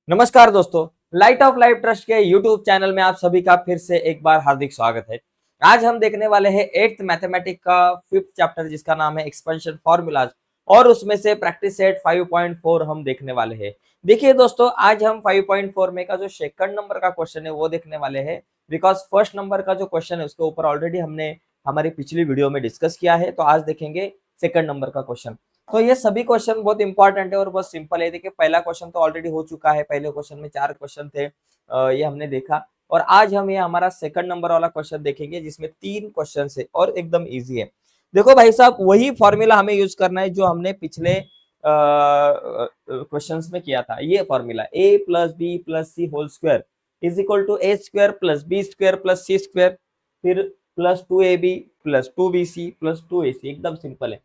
नमस्कार दोस्तों, light of life trust के यूट्यूब चैनल में आप सभी का फिर से एक बार हार्दिक स्वागत है। आज हम देखने वाले हैं 8th मैथमेटिक्स का 5th चैप्टर जिसका नाम है एक्सपेंशन फॉर्मूलाज और उसमें से प्रैक्टिस सेट 5.4 हम देखने वाले हैं। देखिए दोस्तों, आज हम 5.4 में का जो सेकंड नंबर का क्वेश्चन है वो देखने वाले हैं, बिकॉज फर्स्ट नंबर का जो क्वेश्चन है उसके ऊपर ऑलरेडी हमने हमारी पिछली वीडियो में डिस्कस किया है। तो आज देखेंगे सेकंड नंबर का क्वेश्चन। तो ये सभी क्वेश्चन बहुत इंपॉर्टेंट है और बहुत सिंपल है। देखिए, पहला क्वेश्चन तो ऑलरेडी हो चुका है, पहले क्वेश्चन में 4 क्वेश्चन थे, ये हमने देखा। और आज हम ये हमारा सेकंड नंबर वाला क्वेश्चन देखेंगे जिसमें 3 क्वेश्चन है और एकदम इजी है। देखो भाई साहब, वही फॉर्मूला हमें यूज करना है जो हमने पिछले क्वेश्चंस में किया था। ये formula a plus B plus C whole square is equal to A square plus B square plus C square, फिर plus 2ab plus 2bc plus 2ac, एकदम सिंपल है।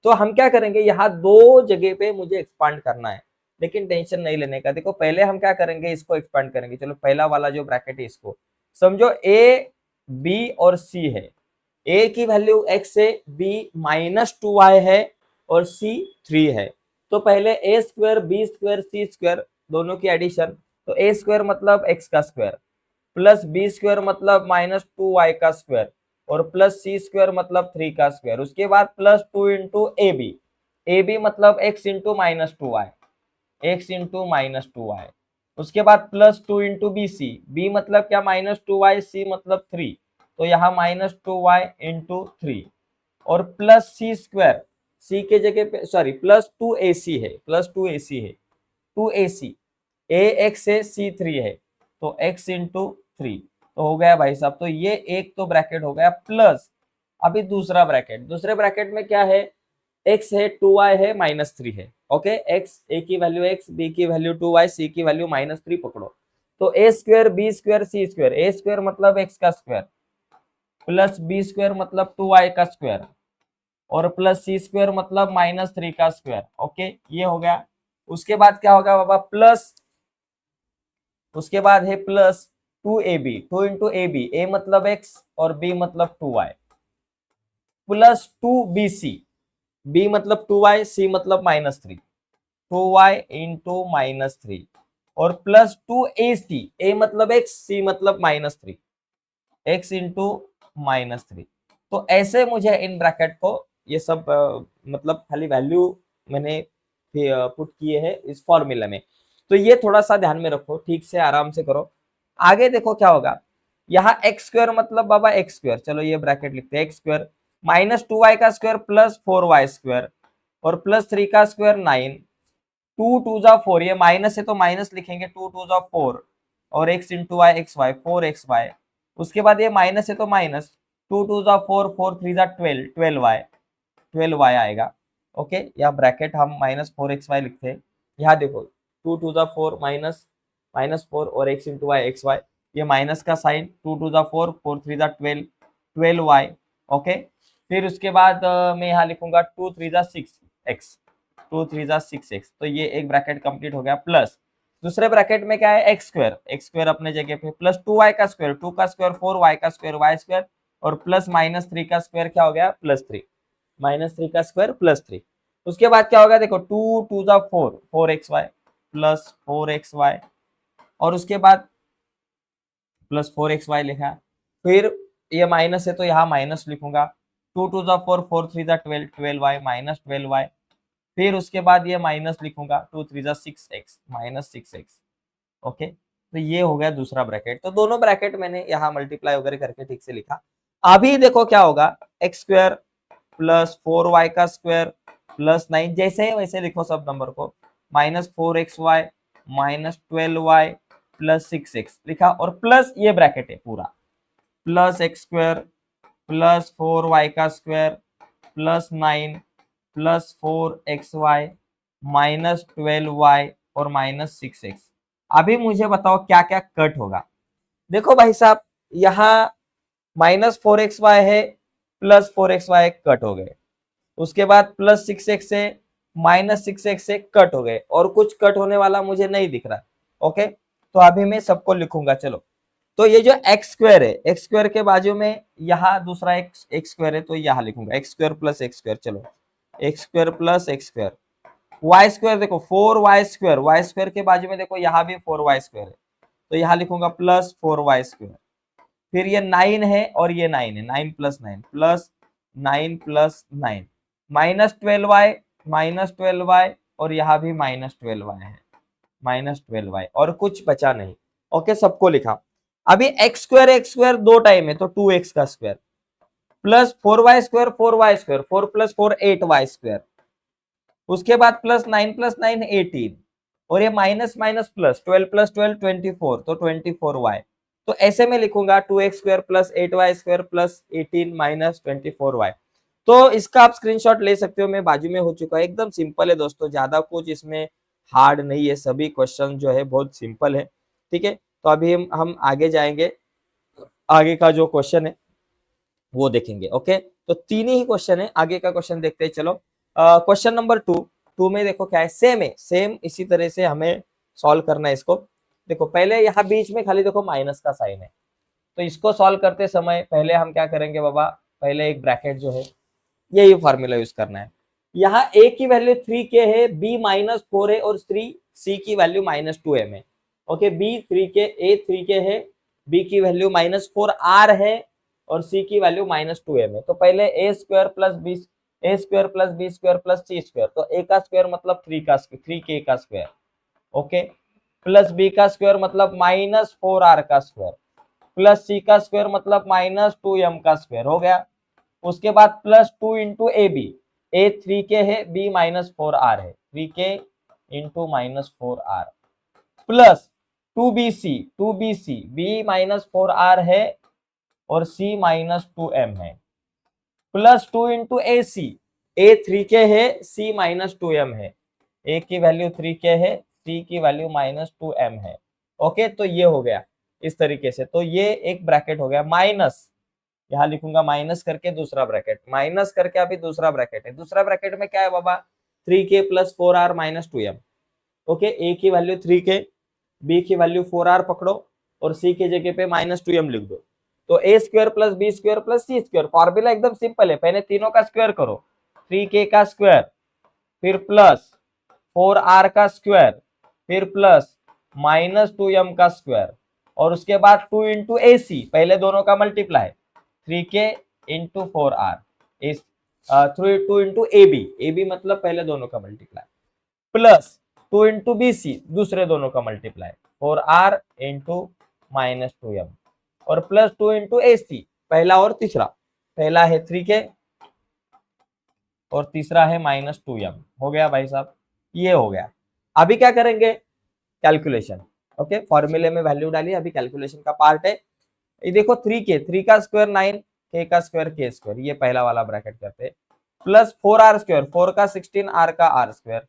तो हम क्या करेंगे, यहाँ दो जगह पे मुझे एक्सपांड करना है, लेकिन टेंशन नहीं लेने का। देखो, पहले हम क्या करेंगे, इसको एक्सपांड करेंगे। चलो, पहला वाला जो ब्रैकेट है इसको समझो a b और c है। a की वैल्यू x है, b -2y है और c 3 है। तो पहले a square b square c square दोनों की एडिशन, तो a स्क्वायर मतलब x का स्क्वायर प्लस बी स्क्वायर मतलब -2y का स्क्वायर और प्लस सी स्क्वायर मतलब 3 का स्क्वायर। उसके बाद प्लस 2 इंटू ए बी मतलब x into -2y, x into -2y। उसके बाद प्लस 2 इंटू बी मतलब क्या, -2y, सी मतलब 3, तो यहाँ -2y इंटू 3 और प्लस सी स्क्वायर, सी के जगह पे सॉरी प्लस 2ac है, प्लस 2ac है, 2ac ए एक्स है सी 3 है, तो x इंटू 3 तो हो गया भाई साहब। तो ये एक तो ब्रैकेट हो गया, प्लस अभी दूसरा ब्रैकेट, दूसरे ब्रैकेट में क्या है, x है 2y है -3 है। ओके, x a की वैल्यू x, b की वैल्यू 2y, c की वैल्यू -3 पकड़ो। तो a square b square c square, a square मतलब x का स्क्वायर प्लस b स्क्वायर मतलब 2y का स्क्वायर और प्लस सी स्क्वायर मतलब -3 का स्क्वायर। ओके, ये हो गया। उसके बाद क्या होगा बाबा, प्लस उसके बाद है plus 2ab, 2 into A B, A मतलब x और b मतलब 2y प्लस 2bc, b मतलब 2y, c मतलब -3, 2y इंटू -3 और प्लस 2ac, a मतलब x, c मतलब -3, x इंटू -3। तो ऐसे मुझे इन ब्रैकेट को ये सब मतलब खाली वैल्यू मैंने पुट किए हैं इस फॉर्मूला में। तो ये थोड़ा सा ध्यान में रखो, ठीक से आराम से करो। आगे देखो क्या होगा, यहाँ एक्स स्क्वायर मतलब बाबा एक्स स्क्वायर, चलो ये ब्रैकेट लिखते हैं, एक्स स्क्वायर -2y का स्क्वायर प्लस 4y स्क्वायर और प्लस 3 का स्क्वायर 9, 2 2 जा 4, ये माइनस है तो माइनस लिखेंगे, 2 2 जा 4 और x into Y X Y 4xy। उसके बाद ये माइनस है तो माइनस, 2 2 जा 4, 4 3 जा 12, 12y आएगा। ओके, यहाँ ब्रैकेट हम -4xy लिखते हैं। यहाँ देखो 2 2 जा 4 -4 और x into Y X Y, ये माइनस का साइन, 2 2 जा 4, 4 3 जा 12, 12y। ओके, फिर उसके बाद मैं यहाँ लिखूंगा 2 3 जा 6x, 2 3 जा 6x, तो ये एक ब्रैकेट कंप्लीट हो गया। प्लस दूसरे ब्रैकेट में क्या है, एक्स स्क्वायर अपने जगह पे प्लस 2y का स्क्वायर, 2 का स्क्वायर 4y का स्क्वायर y स्क्वायर और प्लस -3 का स्क्वायर क्या हो गया, +3, -3 का स्क्वायर +3। उसके बाद क्या होगा, देखो 2 2 जा 4, 4xy प्लस 4xy और उसके बाद प्लस 4xy लिखा। फिर ये माइनस है तो यहाँ माइनस लिखूंगा, 2 2 जा 4, 4 3 जा 12, 12y -12y। फिर उसके बाद ये माइनस लिखूंगा, 2 3 जा 6x -6x। ओके, तो ये हो गया दूसरा ब्रैकेट। तो दोनों ब्रैकेट मैंने यहाँ मल्टीप्लाई वगैरह करके ठीक से लिखा। अभी देखो क्या होगा, एक्स स्क्वायर प्लस 4y का स्क्वायर प्लस 9, जैसे है वैसे लिखो सब नंबर को, -4xy -12y प्लस 6x लिखा और प्लस ये ब्रैकेट है पूरा, plus x square plus 4y का square plus 9 plus 4xy -12y और -6x। अभी मुझे बताओ क्या क्या कट होगा। देखो भाई साहब, यहाँ -4xy है, +4xy कट हो गए। उसके बाद +6x है, -6x से कट हो गए और कुछ कट होने वाला मुझे नहीं दिख रहा। ओके, तो अभी मैं सबको लिखूंगा। चलो, तो ये जो एक्स स्क्वायर है, एक्स स्क्वायर के बाजू में यहाँ दूसरा एक्स स्क्वायर है, तो यहाँ लिखूंगा x square plus x square. चलो, x square plus x square y square देखो 4y स्क्वायर, वाई स्क्वायर के बाजू में देखो यहाँ भी 4y स्क्वायर है, तो यहाँ लिखूंगा प्लस 4y स्क्वायर। फिर ये 9 है और ये 9 है, 9 plus 9 plus 9 plus 9 -12y, -12y, और यहाँ भी -12y है, -12y, और कुछ बचा नहीं। ओके, सबको लिखा। अभी एक्स स्क्वायर दो टाइम है तो 2x का square, plus 4y square, 4y square, 4 plus 4 8y square, उसके बाद प्लस 9 प्लस 9 18, और ये माइनस माइनस प्लस 12 प्लस 12 24, तो 24y। तो ऐसे में लिखूंगा 2x square plus 8y square plus 18 minus 24y। तो इसका आप स्क्रीनशॉट ले सकते हो, मैं बाजू में हो चुका है, एकदम सिंपल है दोस्तों, ज्यादा कुछ इसमें हार्ड नहीं है, सभी क्वेश्चन जो है बहुत सिंपल है। ठीक है, तो अभी हम आगे जाएंगे, आगे का जो क्वेश्चन है वो देखेंगे। ओके, तो तीन ही क्वेश्चन है, आगे का क्वेश्चन देखते हैं। चलो क्वेश्चन नंबर 2 में देखो क्या है, सेम इसी तरह से हमें सॉल्व करना है इसको। देखो पहले यहाँ बीच में खाली देखो माइनस का साइन है, तो इसको सॉल्व करते समय पहले हम क्या करेंगे बाबा, पहले एक ब्रैकेट जो है यही फॉर्मूला यूज करना है। यहाँ a की वैल्यू 3k है, b -4 है, और c की वैल्यू -2m है। Okay, b 3k, a 3k है, b की वैल्यू -4r है, और c की वैल्यू -2m है। तो पहले a square plus b square plus c square, तो a का स्क्वायर मतलब 3k का स्क्वायर, ओके, प्लस b का स्क्वायर मतलब -4r का स्क्वायर, प्लस c का स्क्वायर मतलब -2m का स्क्वायर हो गया। उसके बाद plus 2 into A B, A 3k है, b -4r है, 3k into -4r, plus 2bc, b -4r है और c -2m है, प्लस 2 इंटू ए सी, ए 3k है, c -2m है, a की वैल्यू 3k है, c की वैल्यू -2m है। ओके, तो ये हो गया इस तरीके से। तो ये एक ब्रैकेट हो गया, माइनस यहाँ लिखूंगा माइनस करके दूसरा ब्रैकेट, माइनस करके अभी दूसरा ब्रैकेट है, दूसरा ब्रैकेट में क्या है बाबा, 3k plus 4r -2m। Okay, ए की वैल्यू 3k, बी की वैल्यू 4r पकड़ो, और सी की जगह पे -2m लिख दो। तो A square plus B square plus C square, formula एकदम सिंपल है, पहले तीनों का स्क्वायर करो, 3k का स्क्वायर, फिर प्लस 4r का स्क्वायर, फिर प्लस -2m का स्क्वायर, और उसके बाद 2 इंटू ए सी, पहले दोनों का मल्टीप्लाई, 3k इंटू 4r इस 2 इंटू ए बी मतलब पहले दोनों का multiply, plus 2 into B C, दूसरे दोनों का मल्टीप्लाई, 4r इंटू -2m, और प्लस 2 इंटू ए सी, पहला और तीसरा, पहला है 3k और तीसरा है -2m। हो गया भाई साहब, ये हो गया। अभी क्या करेंगे, कैलकुलेशन। ओके, फॉर्मूले में वैल्यू डाली, अभी कैलकुलेशन का पार्ट है। ये देखो 3k, 3 का स्क्वायर 9, k का स्क्वायर k स्क्वायर, ये पहला वाला ब्रैकेट करते हैं, प्लस 4r स्क्वायर, 4 का 16, r का r square,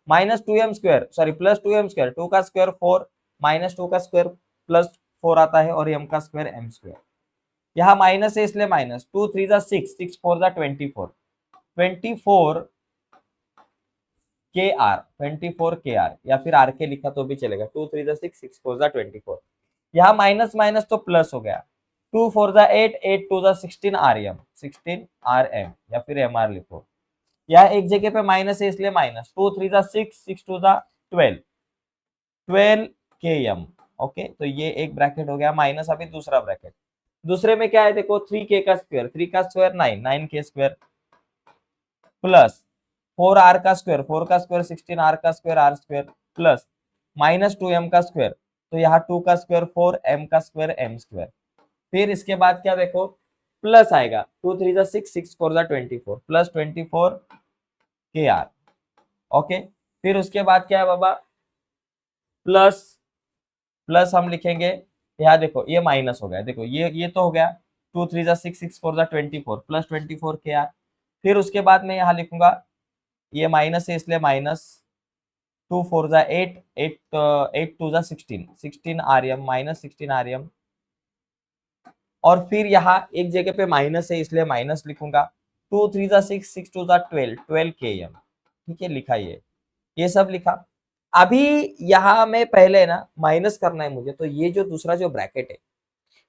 -2m square, sorry plus 2m square, 2 का स्क्वायर 4, -2 का स्क्वायर प्लस 4 आता है, और m का स्क्वायर m स्क्वायर, यहाँ माइनस है इसलिए माइनस, 2 3 जा 6, 6 4 जा 24, 24 के आर, 24 के आर, या फिर आर के लिखा तो भी चलेगा, 2 3 जा 6, 6 4 जा 24, यहाँ माइनस माइनस तो प्लस हो गया, 2 4 जा 8, 8 2 जा 16 आर एम, 16 आर एम, या फिर एम आर लिखो, यहाँ एक जगह पे माइनस है इसलिए माइनस, 2 3 जा 6, 6 2 जा 12, 12 के एम। ओके, तो ये एक ब्रैकेट हो गया, माइनस अभी दूसरा ब्रैकेट, दूसरे में क्या है देखो, 3k का स्क्वायर, 3 का square 9, 9k square, plus 4r का स्क्वायर, 4 का स्क्वायर 16, r का square r square, plus -2m का स्क्वायर, तो यहाँ 2 का स्क्वायर 4, m का स्क्वायर m स्क्वायर, फिर इसके बाद क्या देखो, प्लस आएगा, 2 3 जा 6, 6 4 जा 24, प्लस 24 के आर। ओके, फिर उसके बाद क्या है बाबा, प्लस प्लस हम लिखेंगे, यहाँ देखो ये माइनस हो गया, देखो ये तो हो गया, 2 3 जा 6, 6 4 जा 24, प्लस 24 के आर। फिर उसके बाद मैं यहाँ लिखूंगा, ये माइनस है इसलिए माइनस, 2 4 जा 8, 8 2 जा 16, 16 आर एम, -16 आर एम, और फिर यहाँ एक जगह पे माइनस है इसलिए माइनस लिखूंगा, 2 3 जा 6, 6 2 जा 12, 12 के एम। ठीक है, लिखा ये सब लिखा। अभी यहाँ में पहले ना माइनस करना है मुझे, तो ये जो दूसरा जो ब्रैकेट है,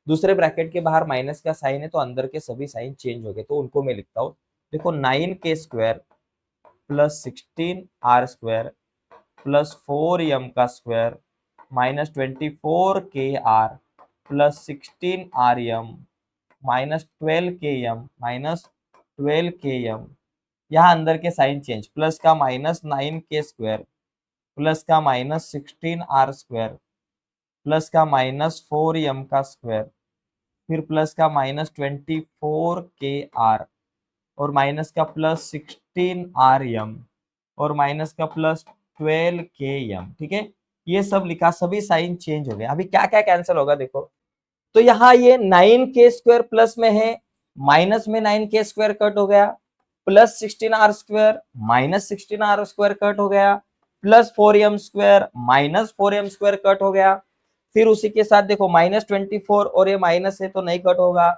दूसरे ब्रैकेट के बाहर माइनस का साइन है, तो अंदर के सभी साइन चेंज हो गए, तो उनको मैं लिखता हूँ। देखो 9k square plus 16r² plus 4m का square minus 24kr plus 16rm minus 12km minus 12km। यहाँ अंदर के साइन चेंज, प्लस का माइनस 9k² प्लस का माइनस 16r² प्लस का माइनस 4m का स्क्वायर, फिर प्लस का माइनस 24kr और माइनस का प्लस 16rm और माइनस का प्लस 12km। ठीक है, ये सब लिखा, सभी साइन चेंज हो गए। अभी क्या क्या कैंसिल होगा देखो, तो यहाँ ये 9k² प्लस में है, माइनस में 9k² कट हो गया, plus 16r² minus 16r² cut हो गया, plus 4m² minus 4m² cut हो गया। फिर उसी के साथ देखो माइनस 24 और ये माइनस है तो नहीं कट होगा,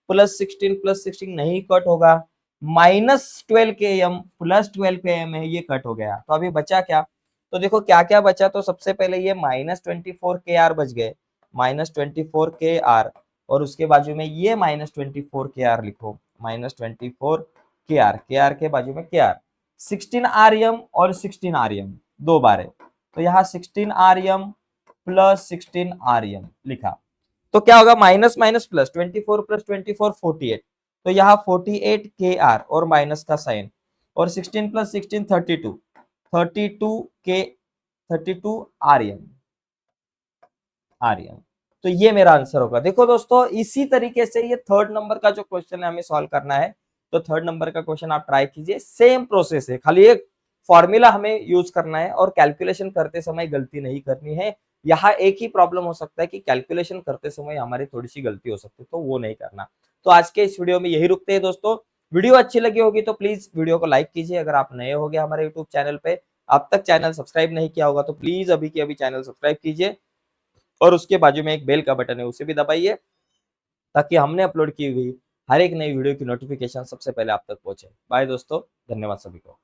प्लस 16 प्लस 16 नहीं कट होगा, माइनस 12km प्लस 12km है, ये कट हो गया। तो अभी बचा क्या, तो देखो क्या क्या बचा, तो सबसे पहले ये माइनस 24kr बच गए, माइनस 24kr और उसके बाजू में ये माइनस 24kr लिखो, माइनस 24kr, kr के बाजू में kr, 16rm और 16rm दो बार है, तो यहाँ 16rm प्लस 16rm लिखा। तो क्या होगा, माइनस माइनस प्लस 24 प्लस 24 48, तो यहाँ 48kr और माइनस का साइन, और 16 प्लस 16 32, 32rm आर्यन। तो ये मेरा आंसर होगा। देखो दोस्तों, इसी तरीके से ये थर्ड नंबर का जो क्वेश्चन है हमें सॉल्व करना है, तो थर्ड नंबर का क्वेश्चन आप ट्राई कीजिए, सेम प्रोसेस है, खाली एक फॉर्मूला हमें यूज करना है और कैलकुलेशन करते समय गलती नहीं करनी है। यहाँ एक ही प्रॉब्लम हो सकता है कि कैलकुलेशन करते समय हमारी थोड़ी सी गलती हो सकती है, तो वो नहीं करना। तो आज के इस वीडियो में यही रुकते हैं दोस्तों। वीडियो अच्छी लगी होगी तो प्लीज वीडियो को लाइक कीजिए। अगर आप नए हो गए हमारे यूट्यूब चैनल पे, अब तक चैनल सब्सक्राइब नहीं किया होगा तो प्लीज अभी के अभी चैनल सब्सक्राइब कीजिए और उसके बाजू में एक बेल का बटन है उसे भी दबाइए, ताकि हमने अपलोड की हुई हर एक नई वीडियो की नोटिफिकेशन सबसे पहले आप तक पहुंचे। बाय दोस्तों, धन्यवाद सभी को।